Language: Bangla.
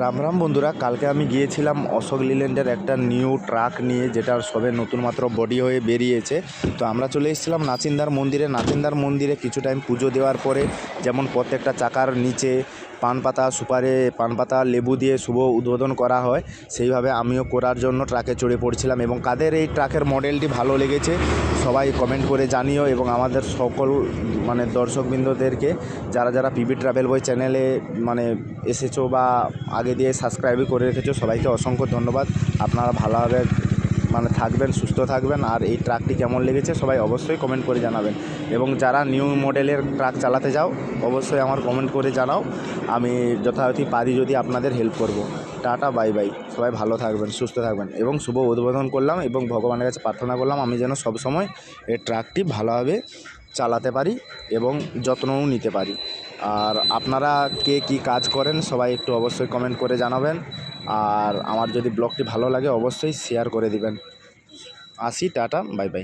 রাম রাম বন্ধুরা, কালকে আমি গিয়েছিলাম অশোক লিল্যান্ডের একটা নিউ ট্রাক নিয়ে, যেটার সবে নতুন মাত্র বডি হয়ে বেরিয়েছে। তো আমরা চলে এসেছিলাম নাচিন্দার মন্দিরে। নাচিন্দার মন্দিরে কিছু টাইম পুজো দেওয়ার পরে, যেমন প্রত্যেকটা চাকার নিচে পানপাতা, সুপারি, পানপাতা, লেবু দিয়ে শুভ উদ্বোধন করা হয়, সেইভাবে আমিও করার জন্য ট্রাকে চড়ে পড়ছিলাম। এবং কাদের এই ট্রাকের মডেলটি ভালো লেগেছে সবাই কমেন্ট করে জানিও। এবং আমাদের সকল দর্শকবৃন্দদেরকে যারা যারা পিবি ট্রাভেল বয় চ্যানেলে এসেছো বা আগে দিয়ে সাবস্ক্রাইবই করে রেখেছো, সবাইকে অসংখ্য ধন্যবাদ। আপনারা ভালোভাবে থাকবেন, সুস্থ থাকবেন। আর এই ট্রাকটি কেমন লেগেছে সবাই অবশ্যই কমেন্ট করে জানাবেন। এবং যারা নিউ মডেলের ট্রাক চালাতে যাও অবশ্যই আমার কমেন্ট করে জানাও, আমি যথাযথ পারি যদি আপনাদের হেল্প করব। Tata, bye bye. সবাই ভালো থাকবেন, সুস্থ থাকবেন। এবং শুভ উদ্বোধন করলাম এবং ভগবানের কাছে প্রার্থনা করলাম আমি যেন সবসময় এই ট্রাকটি ভালোভাবে চালাতে পারি এবং যত্নও নিতে পারি। আর আপনারা কে কী কাজ করেন সবাই একটু অবশ্যই কমেন্ট করে জানাবেন। আর আমার যদি ব্লগটি ভালো লাগে অবশ্যই শেয়ার করে দিবেন। আসি, টাটা, বাই বাই।